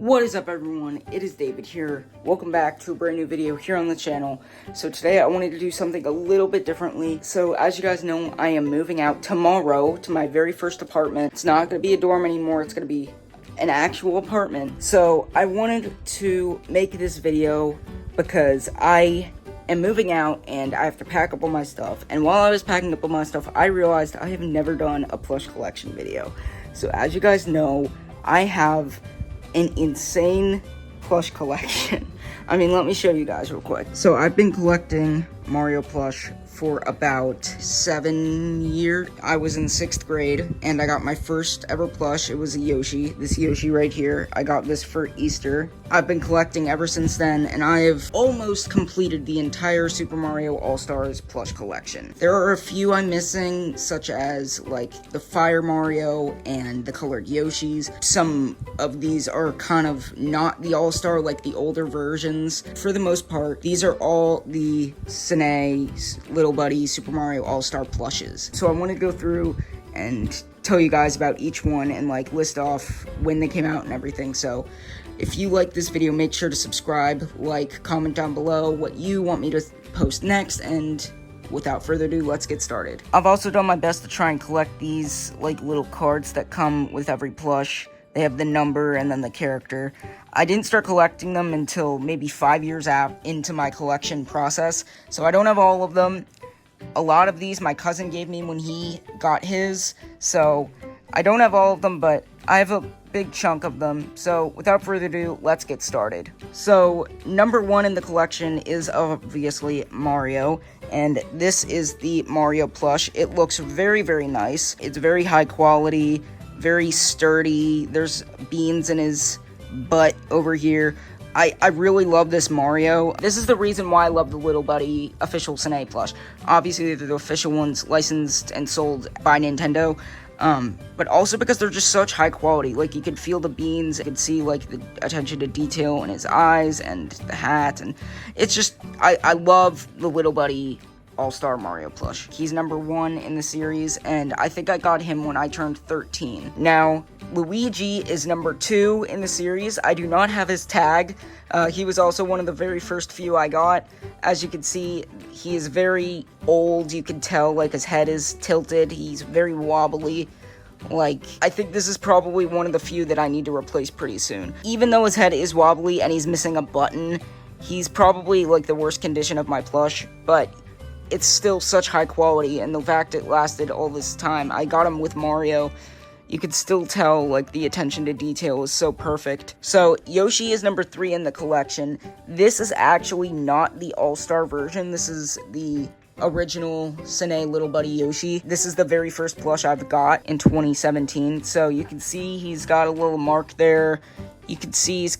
What is up, everyone? It is David here. Welcome back to a brand new video here on the channel. So today I wanted to do something a little bit differently. So as you guys know, I am moving out tomorrow to my very first apartment. It's not going to be a dorm anymore. It's going to be an actual apartment. So I wanted to make this video because I am moving out and I have to pack up all my stuff. And while I was packing up all my stuff, I realized I have never done a plush collection video. So as you guys know, I have an insane plush collection. I mean, let me show you guys real quick. So I've been collecting Mario plush for about 7 years. I was in 6th grade and I got my first ever plush. It was a Yoshi, this Yoshi right here. I got this for Easter. I've been collecting ever since then, and I have almost completed the entire Super Mario All-Stars plush collection. There are a few I'm missing, such as like the Fire Mario and the colored Yoshis. Some of these are kind of not the All-Star, like the older versions. For the most part, these are all the Sine Little Buddy Super Mario All-Star plushes. So I want to go through and tell you guys about each one and like list off when they came out and everything. So if you like this video, make sure to subscribe, like, comment down below what you want me to post next, and without further ado, let's get started. I've also done my best to try and collect these like little cards that come with every plush. They have the number and then the character. I didn't start collecting them until maybe 5 years out into my collection process, so I don't have all of them. A lot of these my cousin gave me when he got his, so I don't have all of them, but I have a big chunk of them. So without further ado, let's get started. So number one in the collection is obviously Mario, and this is the Mario plush. It looks very, very nice. It's very high quality, very sturdy. There's beans in his butt over here. I really love this Mario. This is the reason why I love the Little Buddy official Sine plush. Obviously, they're the official ones licensed and sold by Nintendo. But also because they're just such high quality. Like, you could feel the beans, you could see like the attention to detail in his eyes and the hat, and it's just, I love the Little Buddy All-Star Mario plush. He's number one in the series, and I think I got him when I turned 13. Now, Luigi is number 2 in the series. I do not have his tag. He was also one of the very first few I got. As you can see, he is very old. You can tell, like, his head is tilted. He's very wobbly. Like, I think this is probably one of the few that I need to replace pretty soon. Even though his head is wobbly and he's missing a button, he's probably, like, the worst condition of my plush, but it's still such high quality, and the fact it lasted all this time. I got him with Mario. You could still tell, like, the attention to detail is so perfect. So, Yoshi is number 3 in the collection. This is actually not the All-Star version. This is the original Sine Little Buddy Yoshi. This is the very first plush I've got in 2017. So, you can see he's got a little mark there. You can see he's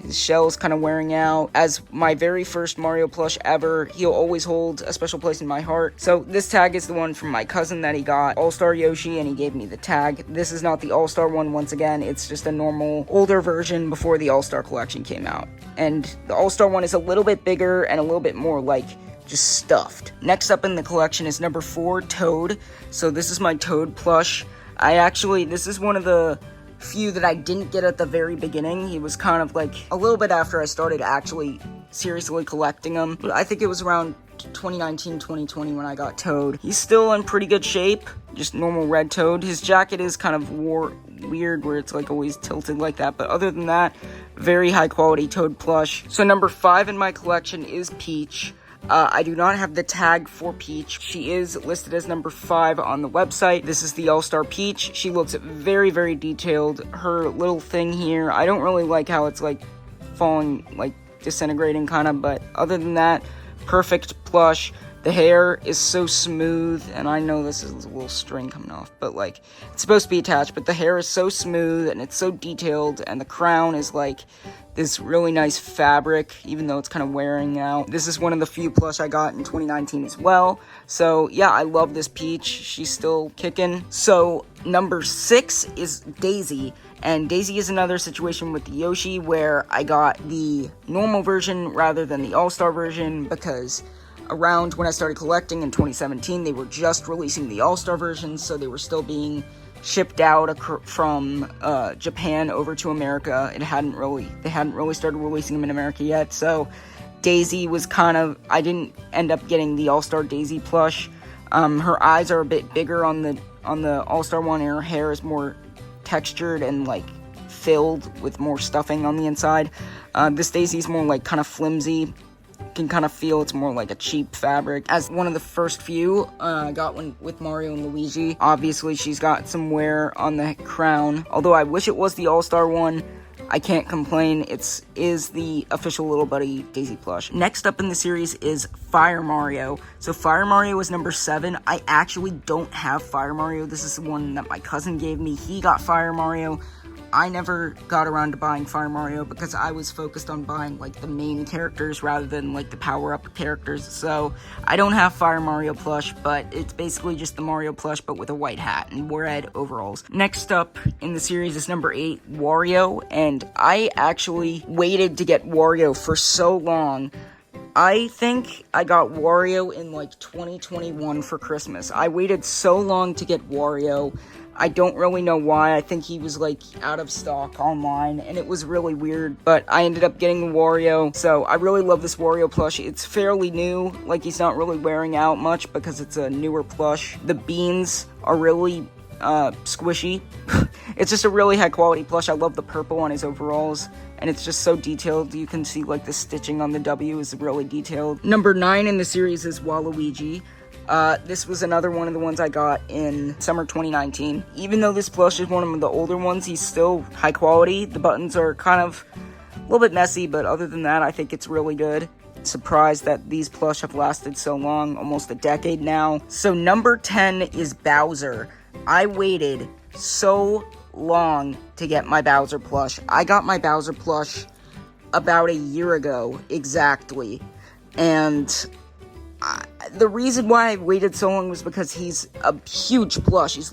his shell's kind of wearing out. As my very first Mario plush ever, he'll always hold a special place in my heart. So this tag is the one from my cousin that he got, All-Star Yoshi, and he gave me the tag. This is not the All-Star one, once again. It's just a normal, older version before the All-Star collection came out. And the All-Star one is a little bit bigger and a little bit more, like, just stuffed. Next up in the collection is number 4, Toad. So this is my Toad plush. This is one of the few that I didn't get at the very beginning. He was kind of like a little bit after I started actually seriously collecting them. But I think it was around 2019, 2020 when I got Toad. He's still in pretty good shape, just normal red Toad. His jacket is kind of weird where it's like always tilted like that, but other than that, very high quality Toad plush. So number 5 in my collection is Peach. I do not have the tag for Peach. She is listed as number 5 on the website. This is the All-Star Peach. She looks very, very detailed. Her little thing here, I don't really like how it's, like, falling, like, disintegrating kind of, but other than that, perfect plush. The hair is so smooth, and I know this is a little string coming off, but, like, it's supposed to be attached, but the hair is so smooth, and it's so detailed, and the crown is, like, this really nice fabric, even though it's kind of wearing out. This is one of the few plush I got in 2019 as well. So, yeah, I love this Peach. She's still kicking. So, number 6 is Daisy. And Daisy is another situation with Yoshi where I got the normal version rather than the All-Star version because around when I started collecting in 2017, they were just releasing the All-Star version, so they were still being shipped out from Japan over to America. They hadn't really started releasing them in America yet, so Daisy was I didn't end up getting the All-Star Daisy plush. Her eyes are a bit bigger on the All-Star one, and her hair is more textured and like filled with more stuffing on the inside. This Daisy's more like kind of flimsy. You can kind of feel it's more like a cheap fabric. As one of the first few, I got one with Mario and Luigi. Obviously, she's got some wear on the crown. Although I wish it was the All-Star one, I can't complain. It is the official Little Buddy Daisy plush. Next up in the series is Fire Mario. So Fire Mario is number 7. I actually don't have Fire Mario. This is the one that my cousin gave me. He got Fire Mario. I never got around to buying Fire Mario because I was focused on buying like the main characters rather than like the power-up characters. So I don't have Fire Mario plush, but it's basically just the Mario plush but with a white hat and red overalls. Next up in the series is number 8, Wario, and I actually waited to get Wario for so long. I think I got Wario in like 2021 for Christmas. I waited so long to get Wario. I don't really know why. I think he was like out of stock online and it was really weird, but I ended up getting the Wario. So I really love this Wario plush. It's fairly new, like he's not really wearing out much because it's a newer plush. The beans are really squishy. It's just a really high quality plush. I love the purple on his overalls and it's just so detailed. You can see like the stitching on the W is really detailed. Number 9 in the series is Waluigi. This was another one of the ones I got in summer 2019. Even though this plush is one of the older ones, he's still high quality. The buttons are kind of a little bit messy, but other than that, I think it's really good. Surprised that these plush have lasted so long, almost a decade now. So number 10 is Bowser. I waited so long to get my Bowser plush. I got my Bowser plush about a year ago, exactly. And the reason why I waited so long was because he's a huge plush. He's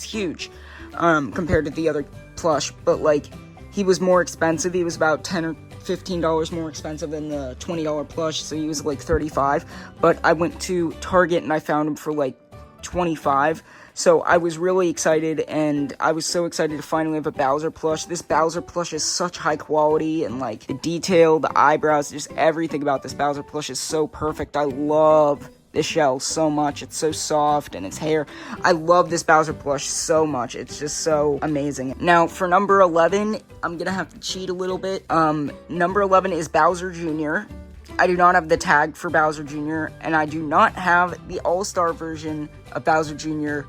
huge compared to the other plush, but like he was more expensive. He was about $10 or $15 more expensive than the $20 plush, so he was like $35. But I went to Target and I found him for like $25. So I was really excited, and I was so excited to finally have a Bowser plush. This Bowser plush is such high quality, and like the detail, the eyebrows, just everything about this Bowser plush is so perfect. I love this shell so much. It's so soft, and its hair. I love this Bowser plush so much. It's just so amazing. Now for number 11, I'm gonna have to cheat a little bit. Number 11 is Bowser Jr. I do not have the tag for Bowser Jr., and I do not have the All-Star version of Bowser Jr.,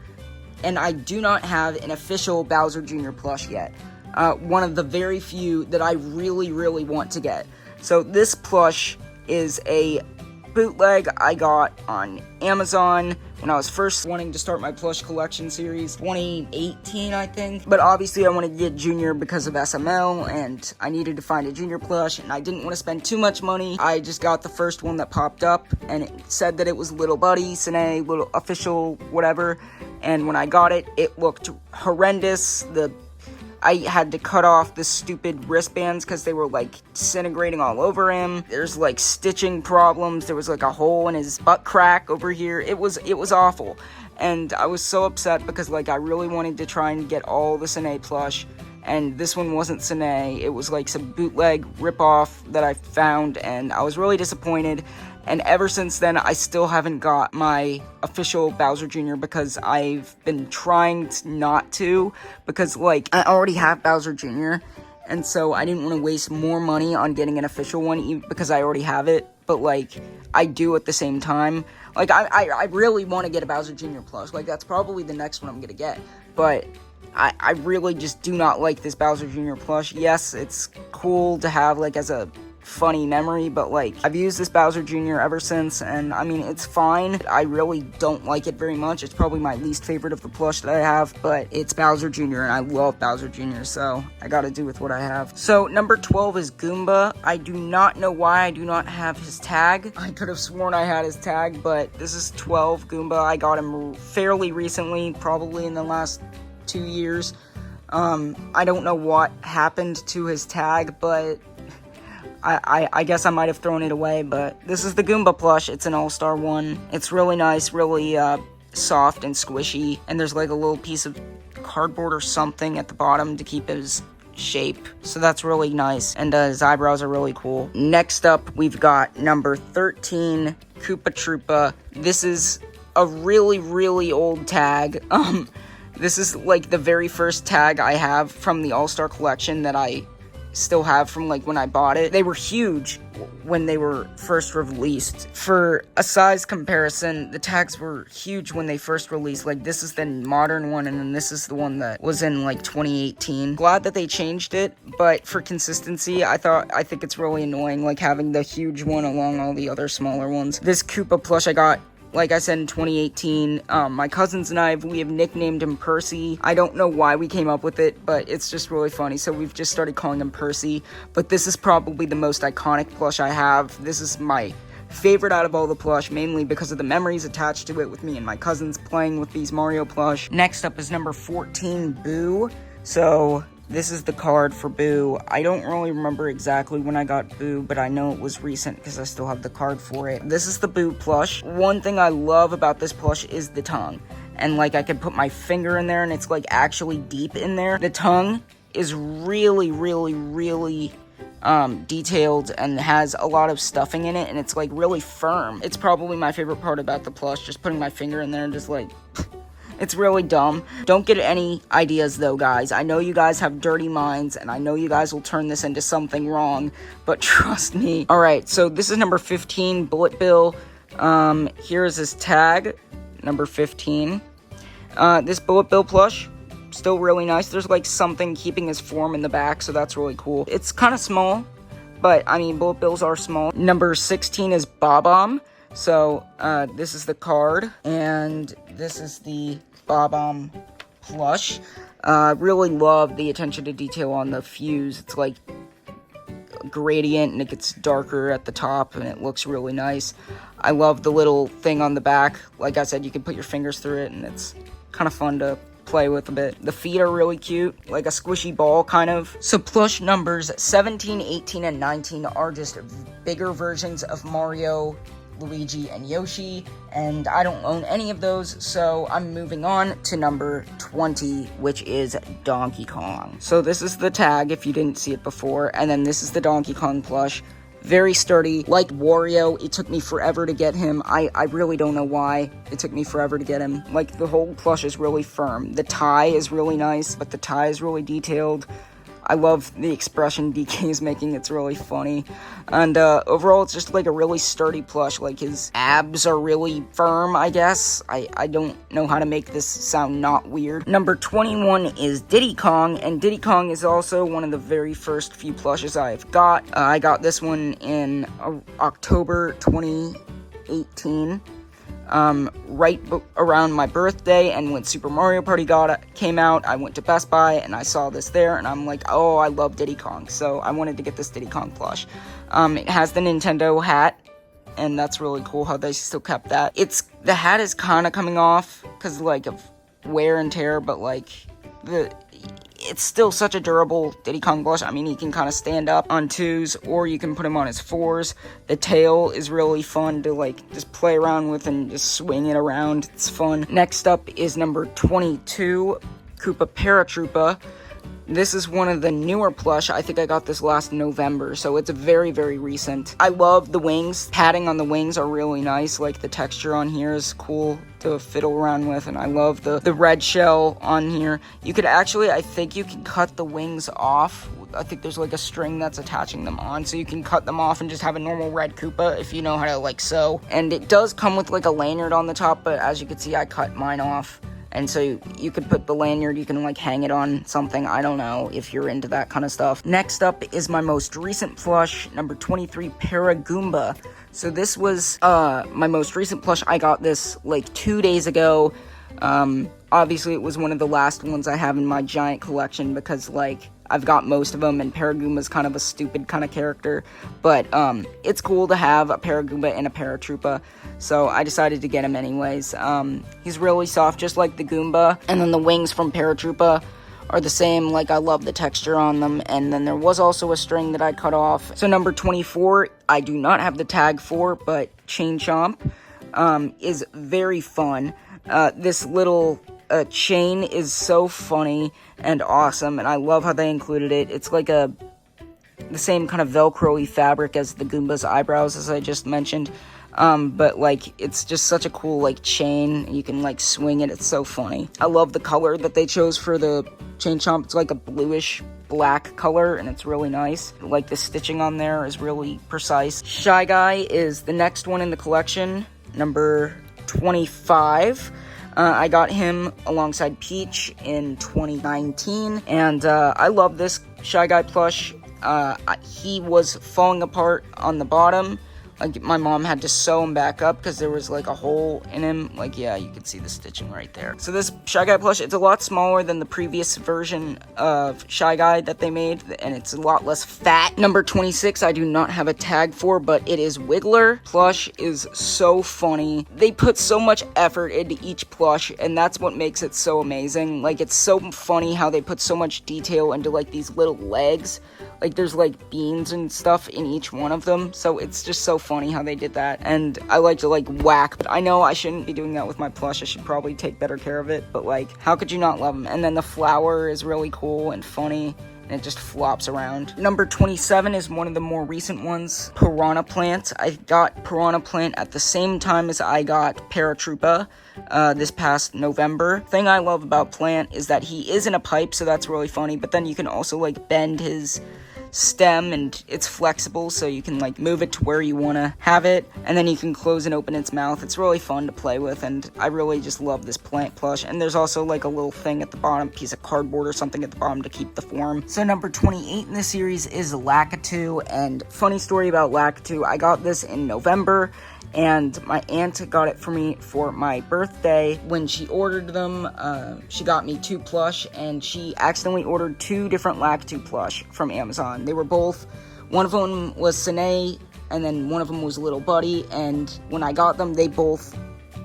and I do not have an official Bowser Jr. plush yet. One of the very few that I really, really want to get. So this plush is a bootleg I got on Amazon when I was first wanting to start my plush collection series, 2018 I think. But obviously I wanted to get Junior because of SML, and I needed to find a Junior plush, and I didn't want to spend too much money. I just got the first one that popped up, and it said that it was Little Buddy, Sine, little official, whatever. And when I got it, it looked horrendous. I had to cut off the stupid wristbands because they were like disintegrating all over him. There's like stitching problems. There was like a hole in his butt crack over here. It was awful. And I was so upset because like I really wanted to try and get all the Sine plush. And this one wasn't Sine. It was like some bootleg ripoff that I found, and I was really disappointed. And ever since then, I still haven't got my official Bowser Jr. because I've been trying not to, because, like, I already have Bowser Jr., and so I didn't want to waste more money on getting an official one, even because I already have it, but, like, I do at the same time. Like, I really want to get a Bowser Jr. plush. Like, that's probably the next one I'm going to get, but I really just do not like this Bowser Jr. plush. Yes, it's cool to have, like, as a funny memory, but like I've used this Bowser Jr. ever since, and I mean it's fine. I really don't like it very much. It's probably my least favorite of the plush that I have, but it's Bowser Jr. and I love Bowser Jr., so I gotta do with what I have. So number 12 is Goomba. I do not know why I do not have his tag. I could have sworn I had his tag, but this is 12 Goomba. I got him fairly recently, probably in the last 2 years. I don't know what happened to his tag, but I guess I might have thrown it away, but this is the Goomba plush. It's an all-star one. It's really nice, really soft and squishy, and there's like a little piece of cardboard or something at the bottom to keep his shape, so that's really nice, and his eyebrows are really cool. Next up, we've got number 13, Koopa Troopa. This is a really old tag. This is like the very first tag I have from the All-Star collection that I still have from like when I bought it. They were huge when they were first released. For a size comparison, the tags were huge when they first released. Like, this is the modern one, and then this is the one that was in like 2018. Glad that they changed it, but for consistency, I think it's really annoying, like having the huge one along all the other smaller ones. This Koopa plush I got, like I said, in 2018. My cousins and we have nicknamed him Percy. I don't know why we came up with it, but it's just really funny, so we've just started calling him Percy. But this is probably the most iconic plush I have. This is my favorite out of all the plush, mainly because of the memories attached to it with me and my cousins playing with these Mario plush. Next up is number 14, Boo. So this is the card for Boo. I don't really remember exactly when I got Boo, but I know it was recent because I still have the card for it. This is the Boo plush. One thing I love about this plush is the tongue. And like, I could put my finger in there and it's like actually deep in there. The tongue is really detailed and has a lot of stuffing in it, and it's like really firm. It's probably my favorite part about the plush, just putting my finger in there and just like... It's really dumb. Don't get any ideas though, guys. I know you guys have dirty minds, and I know you guys will turn this into something wrong, but trust me. Alright, so this is number 15, Bullet Bill. Here is his tag, number 15. This Bullet Bill plush, still really nice. There's like something keeping his form in the back, so that's really cool. It's kind of small, but I mean, Bullet Bills are small. Number 16 is Bob-omb. So, this is the card, and this is the Bob-omb plush. Really love the attention to detail on the fuse. It's like a gradient, and it gets darker at the top, and it looks really nice. I love the little thing on the back. Like I said, you can put your fingers through it, and it's kind of fun to play with a bit. The feet are really cute, like a squishy ball, kind of. So plush numbers 17, 18, and 19 are just bigger versions of Mario, Luigi, and Yoshi, and I don't own any of those, so I'm moving on to number 20, which is Donkey Kong. So this is the tag, if you didn't see it before, and then this is the Donkey Kong plush. Very sturdy, like Wario. It took me forever to get him. I really don't know why it took me forever to get him. Like, the whole plush is really firm. The tie is really nice, but the tie is really detailed. I love the expression DK is making, it's really funny. And overall, it's just like a really sturdy plush. Like, his abs are really firm, I guess. I don't know how to make this sound not weird. Number 21 is Diddy Kong, and Diddy Kong is also one of the very first few plushes I've got. I got this one in October 2018. Right around my birthday, and when Super Mario Party came out, I went to Best Buy and I saw this there, and I'm like, oh, I love Diddy Kong, so I wanted to get this Diddy Kong plush. It has the Nintendo hat, and that's really cool how they still kept that. The hat is kind of coming off because like of wear and tear, but like it's still such a durable Diddy Kong plush. I mean, he can kind of stand up on 2s, or you can put him on his 4s. The tail is really fun to, like, just play around with and just swing it around. It's fun. Next up is number 22, Koopa Paratroopa. This is one of the newer plush. I think I got this last November, so it's very recent. I love the wings. Padding on the wings are really nice. Like, the texture on here is cool to fiddle around with, and I love the red shell on here. You could actually, I think you can cut the wings off. I think there's like a string that's attaching them on, so you can cut them off and just have a normal red Koopa if you know how to like sew. And it does come with like a lanyard on the top, but as you can see, I cut mine off. And so you could put the lanyard, you can like hang it on something, I don't know if you're into that kind of stuff. Next up is my most recent plush, number 23, Paragoomba. So this was my most recent plush. I got this like 2 days ago. Obviously it was one of the last ones I have in my giant collection because like I've got most of them, and Paragoomba's kind of a stupid kind of character, but it's cool to have a Paragoomba and a Paratroopa, so I decided to get him anyways. He's really soft, just like the Goomba, and then the wings from Paratroopa are the same. Like, I love the texture on them, and then there was also a string that I cut off. So number 24, I do not have the tag for, but Chain Chomp is very fun. This little chain is so funny and awesome, and I love how they included it. It's like the same kind of Velcro-y fabric as the Goomba's eyebrows, as I just mentioned. But, like, it's just such a cool, like, chain. You can, like, swing it. It's so funny. I love the color that they chose for the chain chomp. It's like a bluish black color, and it's really nice. Like, the stitching on there is really precise. Shy Guy is the next one in the collection, number 25. I got him alongside Peach in 2019, and I love this Shy Guy plush. He was falling apart on the bottom. Like, my mom had to sew him back up because there was, like, a hole in him. Like, yeah, you can see the stitching right there. So this Shy Guy plush, it's a lot smaller than the previous version of Shy Guy that they made, and it's a lot less fat. Number 26, I do not have a tag for, but it is Wiggler. Plush is so funny. They put so much effort into each plush, and that's what makes it so amazing. Like, it's so funny how they put so much detail into, like, these little legs. Like, there's, like, beans and stuff in each one of them, so it's just so funny how they did that, and I like to, like, whack, but I know I shouldn't be doing that with my plush. I should probably take better care of it, but, like, how could you not love them? And then the flower is really cool and funny, and it just flops around. Number 27 is one of the more recent ones, Piranha Plant. I got Piranha Plant at the same time as I got Paratroopa, this past November. Thing I love about Plant is that he is in a pipe, so that's really funny, but then you can also, like, bend his stem, and it's flexible, so you can, like, move it to where you want to have it, and then you can close and open its mouth. It's really fun to play with, and I really just love this Plant plush. And there's also, like, a little thing at the bottom, piece of cardboard or something at the bottom to keep the form. So number 28 in this series is Lakitu, and funny story about Lakitu, I got this in November, and my aunt got it for me for my birthday. When she ordered them, she got me 2 plush, and she accidentally ordered 2 different Lakitu plush from Amazon. They were both, one of them was Sine, and then one of them was Little Buddy, and when I got them, they both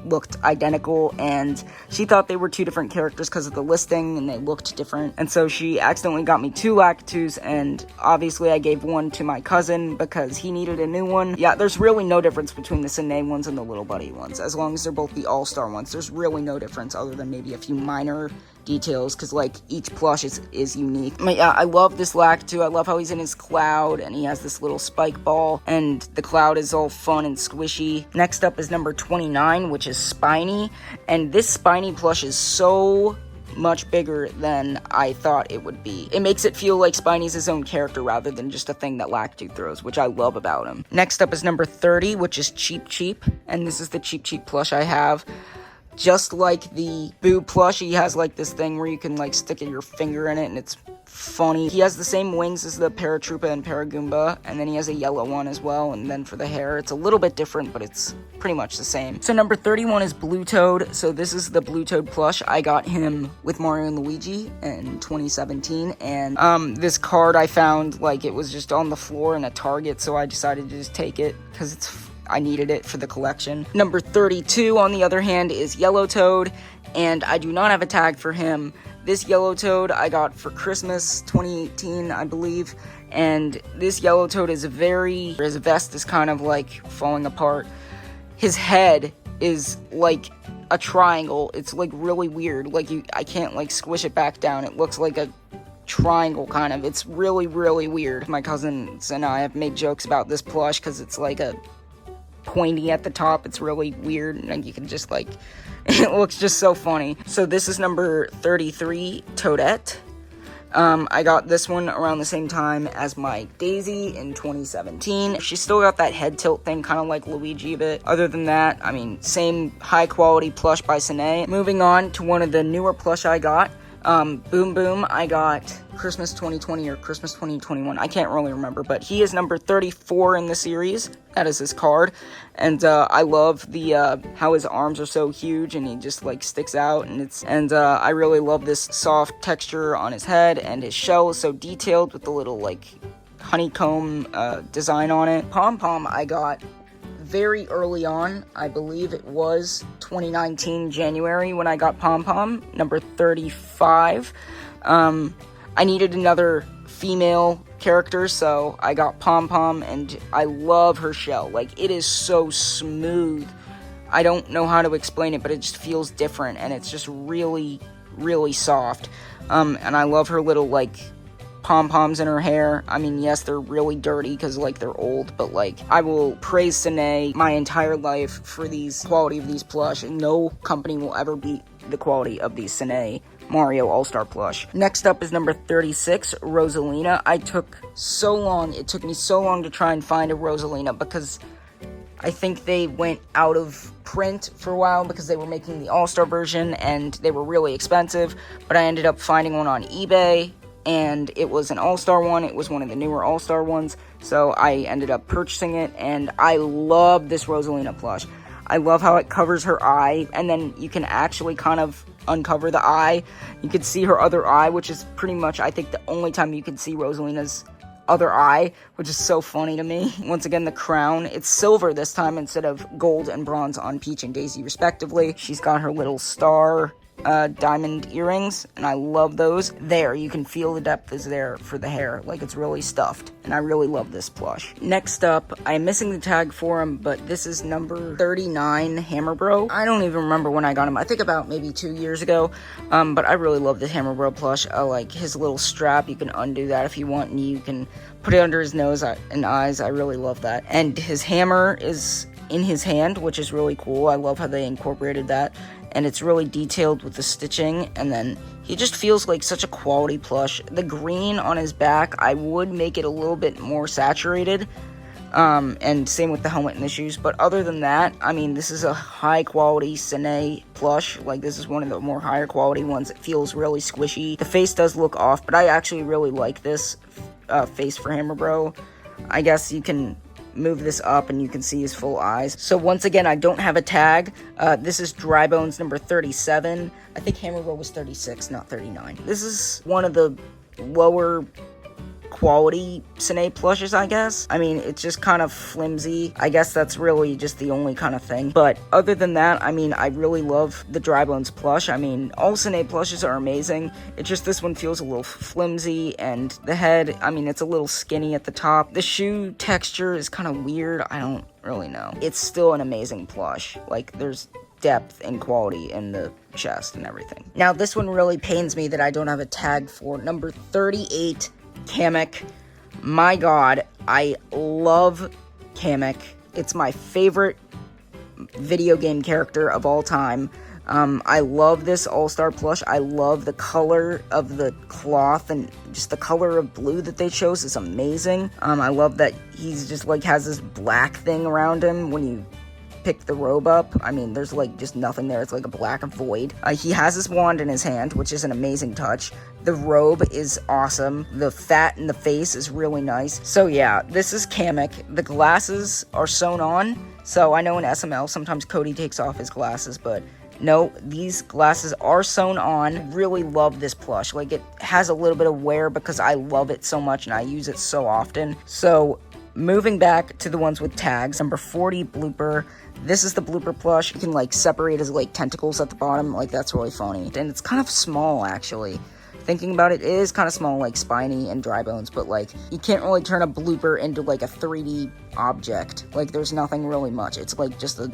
looked identical, and she thought they were 2 different characters because of the listing, and they looked different, and so she accidentally got me 2 Lakitus, and obviously I gave one to my cousin because he needed a new one. Yeah, there's really no difference between the Sine ones and the Little Buddy ones, as long as they're both the All-Star ones. There's really no difference other than maybe a few minor details, because, like, each plush is unique. But yeah, I love this Lakitu. I love how he's in his cloud, and he has this little spike ball, and the cloud is all fun and squishy. Next up is number 29, which is Spiny, and this Spiny plush is so much bigger than I thought it would be. It makes it feel like Spiny's his own character rather than just a thing that Lakitu throws, which I love about him. Next up is number 30, which is Cheep Cheep, and this is the Cheep Cheep plush I have. Just like the Boo plush, he has, like, this thing where you can, like, stick your finger in it, and it's funny. He has the same wings as the Paratroopa and Paragoomba, and then he has a yellow one as well, and then for the hair, it's a little bit different, but it's pretty much the same. So number 31 is Blue Toad. So this is the Blue Toad plush. I got him with Mario and Luigi in 2017, and this card I found, like, it was just on the floor in a Target, so I decided to just take it, because I needed it for the collection. Number 32, on the other hand, is Yellow Toad, and I do not have a tag for him. This Yellow Toad I got for Christmas 2018, I believe, and this Yellow Toad is his vest is kind of, like, falling apart. His head is, like, a triangle. It's, like, really weird. Like, I can't, like, squish it back down. It looks like a triangle, kind of. It's really, really weird. My cousins and I have made jokes about this plush because it's, like, a pointy at the top. It's really weird, and you can just, like, it looks just so funny. So this is number 33, Toadette. I got this one around the same time as my Daisy in 2017. She's still got that head tilt thing, kind of like Luigi a bit. Other than that, I mean, same high quality plush by Sine. Moving on to one of the newer plush I got, Boom Boom, I got Christmas 2020 or Christmas 2021. I can't really remember, but he is number 34 in the series. That is his card. And, I love the, how his arms are so huge and he just, like, sticks out. And I really love this soft texture on his head, and his shell is so detailed with the little, like, honeycomb, design on it. Pom Pom I got very early on. I believe it was 2019 January when I got Pom Pom, number 35. I needed another female character, so I got Pom Pom, and I love her shell. Like, it is so smooth. I don't know how to explain it, but it just feels different, and it's just really, really soft. And I love her little, like, pom-poms in her hair. I mean, yes, they're really dirty because, like, they're old, but, like, I will praise Sine my entire life for these quality of these plush, and no company will ever beat the quality of these Sine Mario All-Star plush. Next up is number 36, Rosalina. It took me so long to try and find a Rosalina because I think they went out of print for a while because they were making the All-Star version and they were really expensive, but I ended up finding one on eBay, and it was an All-Star one. It was one of the newer All-Star ones, so I ended up purchasing it, and I love this Rosalina plush. I love how it covers her eye, and then you can actually kind of uncover the eye. You can see her other eye, which is pretty much, I think, the only time you can see Rosalina's other eye, which is so funny to me. Once again, the crown, it's silver this time instead of gold and bronze on Peach and Daisy respectively. She's got her little star diamond earrings, and I love those. There, you can feel the depth is there for the hair, like it's really stuffed, and I really love this plush. Next up, I'm missing the tag for him, but this is number 39, Hammer Bro. I don't even remember when I got him. I think about maybe 2 years ago, but I really love this Hammer Bro plush. I like his little strap. You can undo that if you want, and you can put it under his nose and eyes. I really love that. And his hammer is in his hand, which is really cool. I love how they incorporated that, and it's really detailed with the stitching, and then he just feels like such a quality plush. The green on his back, I would make it a little bit more saturated, and same with the helmet and the shoes, but other than that, I mean, this is a high quality Sine plush. Like, this is one of the more higher quality ones. It feels really squishy. The face does look off, but I actually really like this face for Hammer Bro. I guess you can move this up and you can see his full eyes. So once again, I don't have a tag. This is Dry Bones number 37. I think Hammer Bro was 36, not 39. This is one of the lower quality Sine plushes, I guess. I mean, it's just kind of flimsy. I guess that's really just the only kind of thing. But other than that, I mean, I really love the Dry Bones plush. I mean, all Sine plushes are amazing. It's just this one feels a little flimsy, and the head, I mean, it's a little skinny at the top. The shoe texture is kind of weird. I don't really know. It's still an amazing plush. Like, there's depth and quality in the chest and everything. Now, this one really pains me that I don't have a tag for. Number 38, Kamek. My god, I love Kamek. It's my favorite video game character of all time. I love this All-Star plush. I love the color of the cloth, and just the color of blue that they chose is amazing. I love that he's just like has this black thing around him when you pick the robe up. I mean, there's like just nothing there. It's like a black void. He has this wand in his hand, which is an amazing touch. The robe is awesome. The fat in the face is really nice. So yeah, this is Kamek. The glasses are sewn on. So I know in SML, sometimes Cody takes off his glasses, but no, these glasses are sewn on. Really love this plush. Like, it has a little bit of wear because I love it so much and I use it so often. So moving back to the ones with tags, number 40, Blooper. This is the Blooper plush. You can, like, separate his, like, tentacles at the bottom. Like, that's really funny. And it's kind of small, actually. Thinking about it, it is kind of small, like Spiny and Dry Bones, but, like, you can't really turn a Blooper into, like, a 3D object. Like, there's nothing really much. It's, like, just a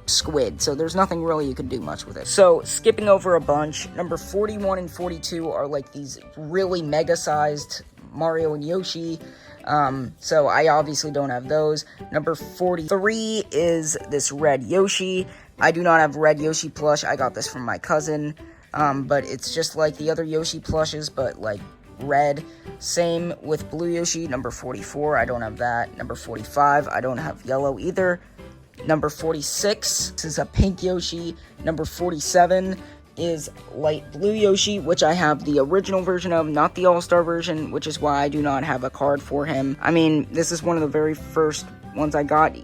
squid, so there's nothing really you can do much with it. So, skipping over a bunch, number 41 and 42 are, like, these really mega-sized Mario and Yoshi. So I obviously don't have those. Number 43 is this red Yoshi. I do not have red Yoshi plush. I got this from my cousin. But it's just like the other Yoshi plushes, but like red. Same with blue Yoshi. Number 44, I don't have that. Number 45, I don't have yellow either. Number 46, this is a pink Yoshi. Number 47 is light blue Yoshi, which I have the original version of, not the All-Star version, which is why I do not have a card for him. I mean, this is one of the very first ones I got,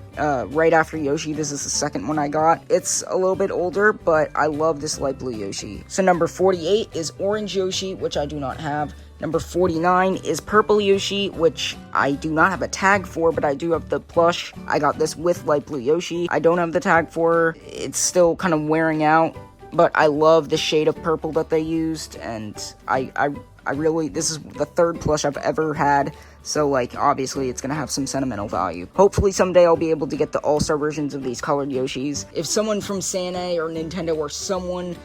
right after Yoshi. This is the second one I got. It's a little bit older, but I love this light blue Yoshi. So number 48 is orange Yoshi, which I do not have. Number 49 is purple Yoshi, which I do not have a tag for, but I do have the plush. I got this with light blue Yoshi. I don't have the tag for. It's still kind of wearing out, but I love the shade of purple that they used, and I this is the third plush I've ever had, so, like, obviously it's gonna have some sentimental value. Hopefully someday I'll be able to get the all-star versions of these colored Yoshis. If someone from Santa or Nintendo or someone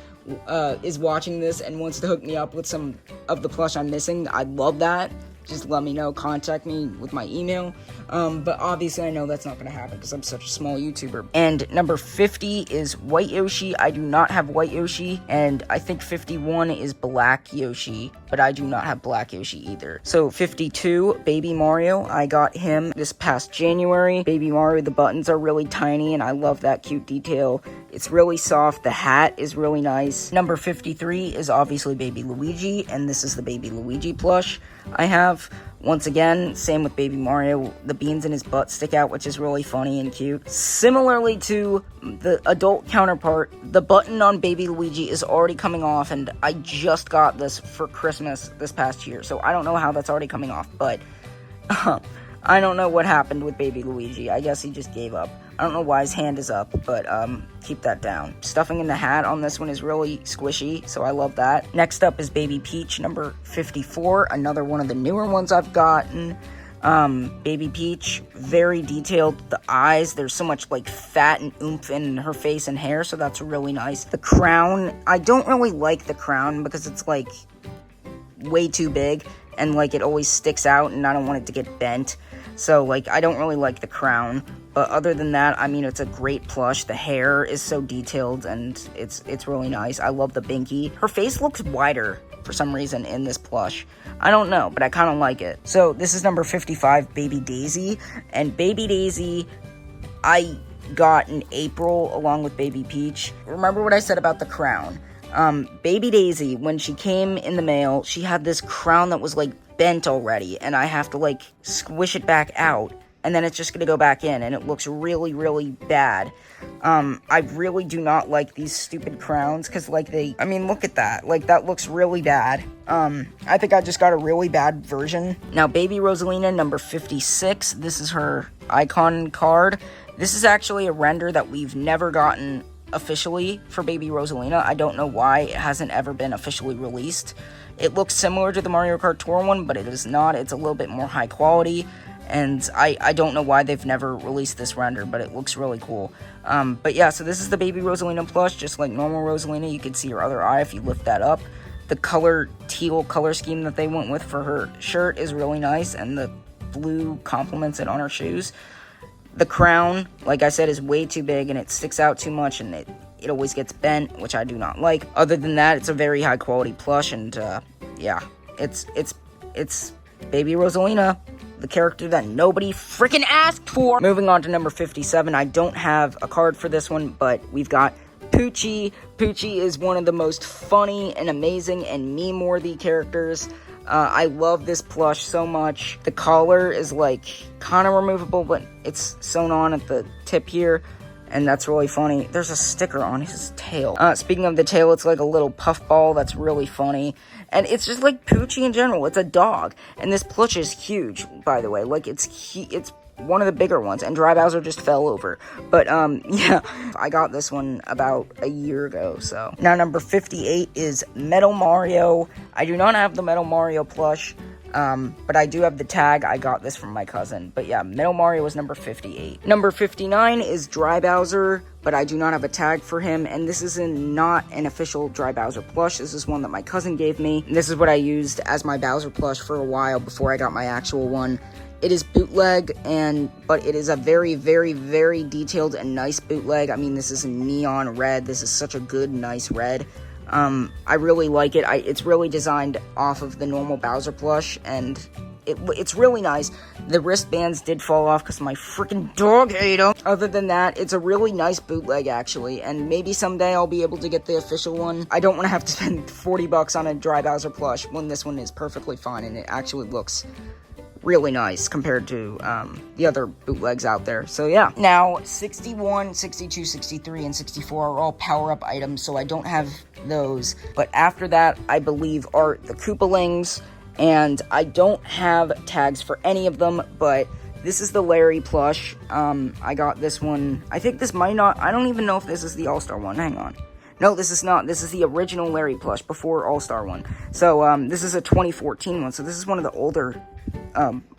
is watching this and wants to hook me up with some of the plush I'm missing, I'd love that. Just let me know, contact me with my email, but obviously I know that's not going to happen because I'm such a small YouTuber. And number 50 is White Yoshi. I do not have White Yoshi, and I think 51 is Black Yoshi, but I do not have Black Yoshi either. So 52, Baby Mario. I got him this past January. Baby Mario, the buttons are really tiny, and I love that cute detail. It's really soft. The hat is really nice. Number 53 is obviously Baby Luigi, and this is the Baby Luigi plush I have. Once again, same with Baby Mario. The beans in his butt stick out, which is really funny and cute. Similarly to the adult counterpart, the button on Baby Luigi is already coming off, and I just got this for Christmas this past year, so I don't know how that's already coming off, but I don't know what happened with Baby Luigi. I guess he just gave up. I don't know why his hand is up, but keep that down. Stuffing in the hat on this one is really squishy, so I love that. Next up is Baby Peach, number 54, another one of the newer ones I've gotten. Baby Peach, very detailed. The eyes, there's so much like fat and oomph in her face and hair, so that's really nice. The crown, I don't really like the crown because it's like way too big and like it always sticks out and I don't want it to get bent. So like I don't really like the crown. But other than that, I mean, it's a great plush. The hair is so detailed, and it's really nice. I love the binky. Her face looks wider for some reason in this plush. I don't know, but I kind of like it. So this is number 55, Baby Daisy. And Baby Daisy, I got in April along with Baby Peach. Remember what I said about the crown. Baby Daisy, when she came in the mail, she had this crown that was, like, bent already. And I have to, like, squish it back out. And then it's just going to go back in, and it looks really, really bad. I really do not like these stupid crowns, because, like, I mean, look at that. Like, that looks really bad. I think I just got a really bad version. Now, Baby Rosalina, number 56. This is her icon card. This is actually a render that we've never gotten officially for Baby Rosalina. I don't know why it hasn't ever been officially released. It looks similar to the Mario Kart Tour one, but it is not. It's a little bit more high quality. And I don't know why they've never released this render, but it looks really cool. But yeah, so this is the Baby Rosalina plush, just like normal Rosalina. You can see her other eye if you lift that up. The teal color scheme that they went with for her shirt is really nice, and the blue complements it on her shoes. The crown, like I said, is way too big, and it sticks out too much, and it always gets bent, which I do not like. Other than that, it's a very high quality plush, and yeah, it's Baby Rosalina, the character that nobody freaking asked for. Moving on to number 57, I don't have a card for this one, but we've got Poochie. Poochie is one of the most funny and amazing and meme-worthy characters. I love this plush so much. The collar is like kind of removable, but it's sewn on at the tip here, and that's really funny. There's a sticker on his tail. Speaking of the tail, it's like a little puffball that's really funny. And it's just like Poochie in general. It's a dog. And this plush is huge, by the way. Like, it's one of the bigger ones. And Dry Bowser just fell over. But, yeah. I got this one about a year ago, so. Now, number 58 is Metal Mario. I do not have the Metal Mario plush. But I do have the tag. I got this from my cousin. But yeah, Metal Mario was number 58. Number 59 is Dry Bowser, but I do not have a tag for him. And this is not an official Dry Bowser plush. This is one that my cousin gave me. This is what I used as my Bowser plush for a while before I got my actual one. It is bootleg, but it is a very, very, very detailed and nice bootleg. I mean, this is neon red. This is such a good, nice red. I really like it. It's really designed off of the normal Bowser plush, and it's really nice. The wristbands did fall off because my freaking dog ate them. Other than that, it's a really nice bootleg, actually, and maybe someday I'll be able to get the official one. I don't want to have to spend $40 on a Dry Bowser plush when this one is perfectly fine, and it actually looks really nice compared to the other bootlegs out there. So yeah. Now, 61, 62, 63, and 64 are all power-up items, so I don't have those. But after that, I believe, are the Koopalings, and I don't have tags for any of them, but this is the Larry plush. I got this one. I think this might not, I don't even know if this is the All-Star one. Hang on. No, this is not. This is the original Larry plush before All-Star one. So, this is a 2014 one. So, this is one of the older,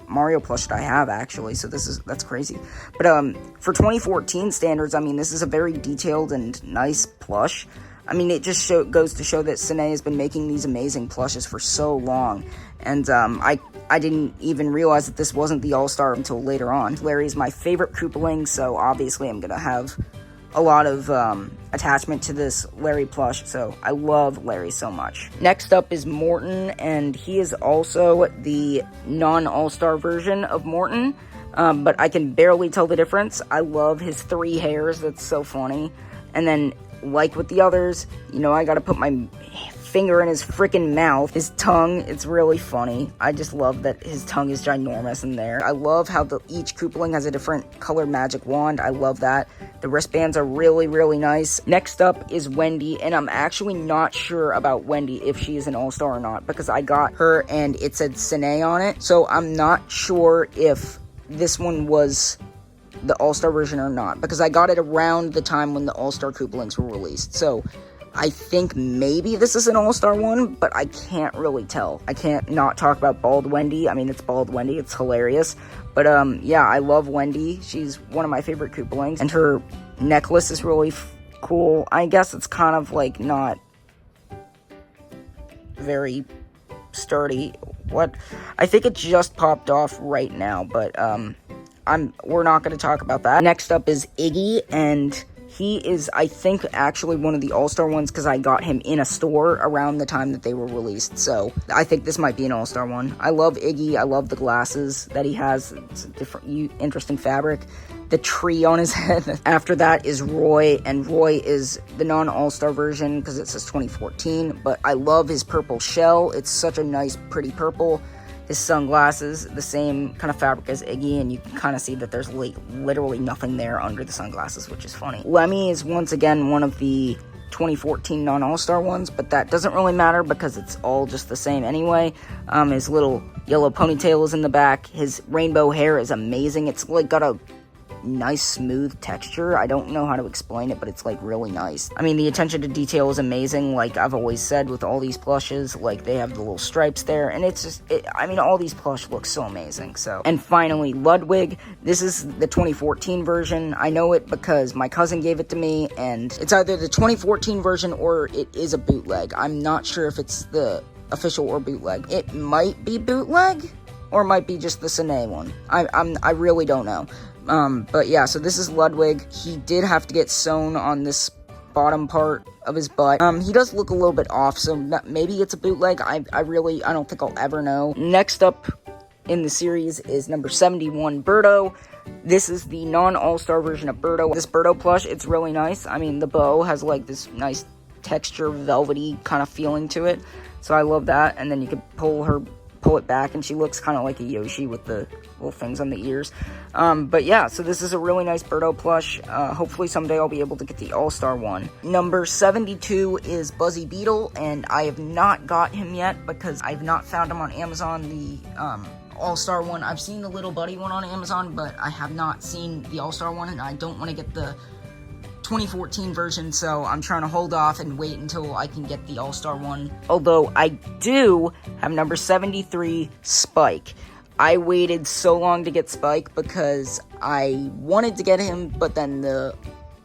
Mario plush that I have, actually. So, that's crazy. But, for 2014 standards, I mean, this is a very detailed and nice plush. I mean, it just goes to show that Sine has been making these amazing plushes for so long. And, I didn't even realize that this wasn't the All-Star until later on. Larry is my favorite Koopaling, so obviously I'm gonna have a lot of attachment to this Larry plush, so I love Larry so much. Next up is Morton, and he is also the non-All-Star version of Morton, but I can barely tell the difference. I love his 3 hairs, that's so funny. And then, like with the others, you know, I gotta put my finger in his freaking mouth. His tongue, it's really funny. I just love that his tongue is ginormous in there. I love how each Koopaling has a different color magic wand. I love that. The wristbands are really, really nice. Next up is Wendy, and I'm actually not sure about Wendy if she is an All-Star or not, because I got her and it said Sine on it, so I'm not sure if this one was the All-Star version or not, because I got it around the time when the All-Star Koopalings were released, so I think maybe this is an All-Star one, but I can't really tell. I can't not talk about Bald Wendy. I mean, it's Bald Wendy. It's hilarious. But, yeah, I love Wendy. She's one of my favorite Koopalings. And her necklace is really cool. I guess it's kind of, like, not very sturdy. What? I think it just popped off right now, but, we're not going to talk about that. Next up is Iggy, and he is, I think, actually one of the All-Star ones, because I got him in a store around the time that they were released, so I think this might be an All-Star one. I love Iggy. I love the glasses that he has. It's a different, interesting fabric. The tree on his head. After that is Roy, and Roy is the non-All-Star version, because it says 2014, but I love his purple shell. It's such a nice, pretty purple. His sunglasses, the same kind of fabric as Iggy, and you can kind of see that there's like literally nothing there under the sunglasses, which is funny. Lemmy is once again one of the 2014 non-All-Star ones, but that doesn't really matter because it's all just the same anyway. His little yellow ponytail is in the back. His rainbow hair is amazing. It's like got a nice smooth texture. I don't know how to explain it, but it's like really nice. I mean, the attention to detail is amazing, like I've always said with all these plushes. Like, they have the little stripes there, and it's just, I mean, all these plush look so amazing. So, and finally, Ludwig. This is the 2014 version. I know it because my cousin gave it to me, and it's either the 2014 version or it is a bootleg. I'm not sure if it's the official or bootleg. It might be bootleg, or it might be just the Sine one. I really don't know. But yeah, so this is Ludwig. He did have to get sewn on this bottom part of his butt. He does look a little bit off, so maybe it's a bootleg. I don't think I'll ever know. Next up in the series is number 71, Birdo. This is the non-All-Star version of Birdo. This Birdo plush, it's really nice. I mean, the bow has like this nice texture, velvety kind of feeling to it, so I love that. And then you can pull it back, and she looks kind of like a Yoshi with the little things on the ears. But yeah, so this is a really nice Birdo plush. Hopefully someday I'll be able to get the All-Star one. Number 72 is Buzzy Beetle, and I have not got him yet because I've not found him on Amazon, the All-Star one. I've seen the Little Buddy one on Amazon, but I have not seen the All-Star one, and I don't want to get the 2014 version, so I'm trying to hold off and wait until I can get the All-Star one. Although I do have number 73, Spike. I waited so long to get Spike because I wanted to get him, but then the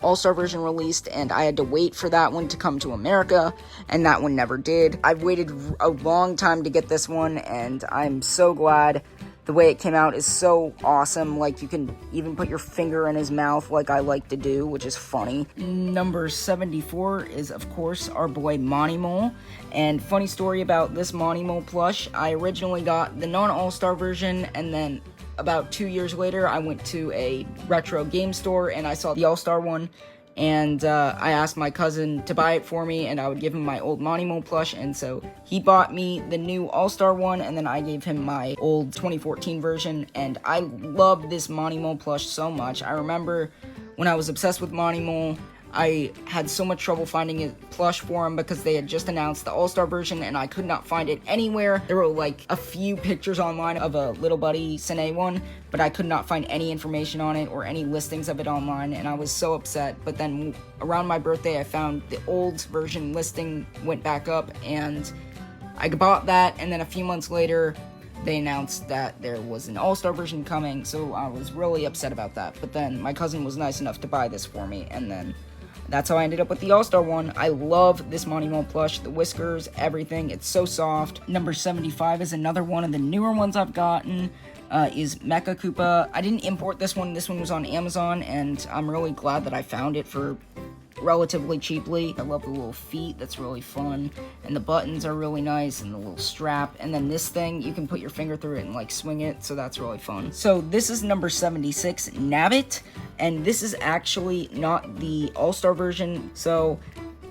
All-Star version released, and I had to wait for that one to come to America, and that one never did. I've waited a long time to get this one, and I'm so glad. The way it came out is so awesome. Like, you can even put your finger in his mouth like I like to do, which is funny. Number 74 is, of course, our boy Monty Mole. And funny story about this Monty Mole plush, I originally got the non-All-Star version, and then about 2 years later, I went to a retro game store, and I saw the All-Star one. And I asked my cousin to buy it for me, and I would give him my old Monty Mole plush, and so he bought me the new All-Star one, and then I gave him my old 2014 version, and I love this Monty Mole plush so much. I remember when I was obsessed with Monty Mole, I had so much trouble finding a plush for him because they had just announced the All-Star version and I could not find it anywhere. There were like a few pictures online of a Little Buddy Sine one, but I could not find any information on it or any listings of it online, and I was so upset. But then around my birthday, I found the old version listing went back up, and I bought that, and then a few months later, they announced that there was an All-Star version coming, so I was really upset about that. But then my cousin was nice enough to buy this for me, and then that's how I ended up with the All-Star one. I love this Monty Mole plush, the whiskers, everything. It's so soft. Number 75 is another one of the newer ones I've gotten, is Mecha Koopa. I didn't import this one. This one was on Amazon, and I'm really glad that I found it for relatively cheaply. I love the little feet, that's really fun, and the buttons are really nice, and the little strap, and then this thing, you can put your finger through it and like swing it, so that's really fun. So this is number 76, Nabbit, and this is actually not the All-Star version. So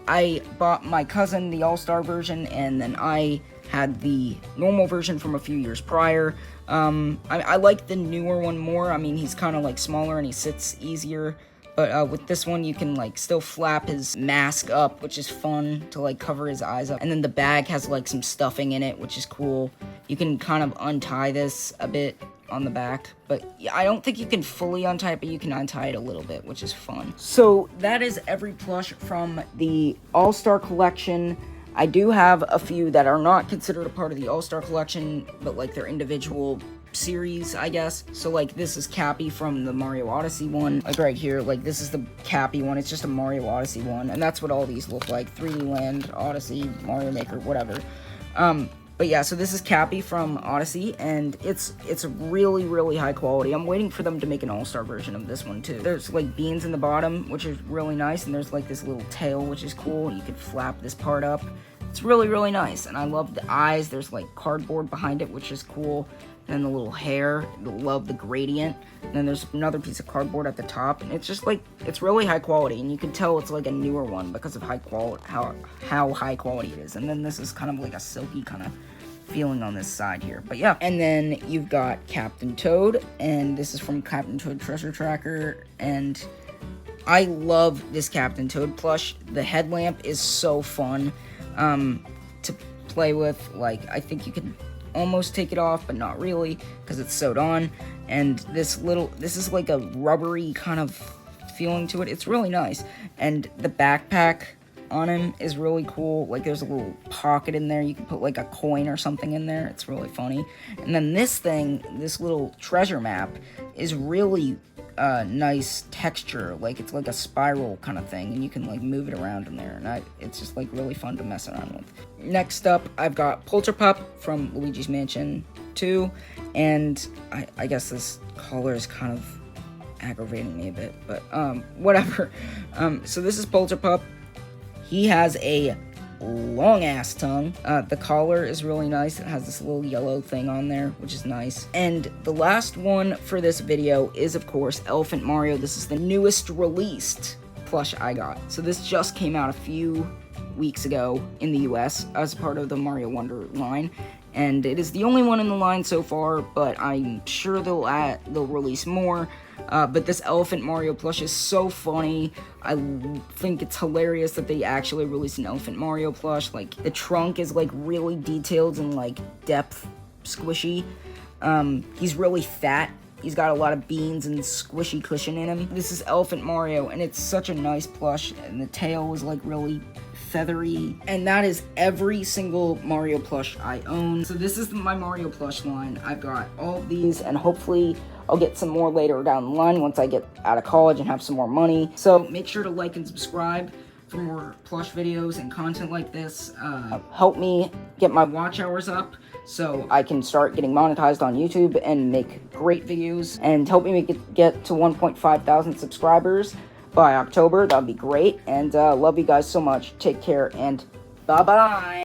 I bought my cousin the All-Star version, and then I had the normal version from a few years prior. I like the newer one more. I mean, he's kind of like smaller and he sits easier. But with this one, you can, like, still flap his mask up, which is fun to, like, cover his eyes up. And then the bag has, like, some stuffing in it, which is cool. You can kind of untie this a bit on the back. But I don't think you can fully untie it, but you can untie it a little bit, which is fun. So that is every plush from the All-Star collection. I do have a few that are not considered a part of the All-Star collection, but, like, they're individual series, I guess. So like this is Cappy from the Mario Odyssey one, like right here, like this is the Cappy one. It's just a Mario Odyssey one, and that's what all these look like: 3D Land, Odyssey, Mario Maker, whatever. But yeah, so this is Cappy from Odyssey, and it's really high quality. I'm waiting for them to make an All-Star version of this one too. There's like beans in the bottom, which is really nice, and there's like this little tail, which is cool, and you can flap this part up. It's really nice, and I love the eyes. There's like cardboard behind it, which is cool. And the little hair, love the gradient. And then there's another piece of cardboard at the top, and it's just like, it's really high quality, and you can tell it's like a newer one because of high quality, how high quality it is. And then this is kind of like a silky kind of feeling on this side here. But yeah, and then you've got Captain Toad, and this is from Captain Toad Treasure Tracker, and I love this Captain Toad plush. The headlamp is so fun to play with. Like, I think you can almost take it off, but not really because it's sewed on. And this is like a rubbery kind of feeling to it. It's really nice. And the backpack on him is really cool. Like there's a little pocket in there. You can put like a coin or something in there. It's really funny. And then this thing, this little treasure map, is really nice texture. Like it's like a spiral kind of thing, and you can like move it around in there, and it's just like really fun to mess around with. Next up, I've got Polterpup from Luigi's Mansion 2, and I guess this color is kind of aggravating me a bit, but whatever. So this is Polterpup. He has a long-ass tongue. The collar is really nice. It has this little yellow thing on there, which is nice. And the last one for this video is, of course, Elephant Mario. This is the newest released plush I got. So this just came out a few weeks ago in the US as part of the Mario Wonder line, and it is the only one in the line so far, but I'm sure they'll release more. But this Elephant Mario plush is so funny. I think it's hilarious that they actually released an Elephant Mario plush. Like, the trunk is like really detailed and like depth squishy. He's really fat. He's got a lot of beans and squishy cushion in him. This is Elephant Mario, and it's such a nice plush, and the tail is like really feathery. And that is every single Mario plush I own. So this is my Mario plush line. I've got all of these, and hopefully I'll get some more later down the line once I get out of college and have some more money. So make sure to like and subscribe for more plush videos and content like this. Help me get my watch hours up so I can start getting monetized on YouTube and make great videos, and help me get to 1.5 thousand subscribers by October. That'd be great. And love you guys so much. Take care, and bye-bye.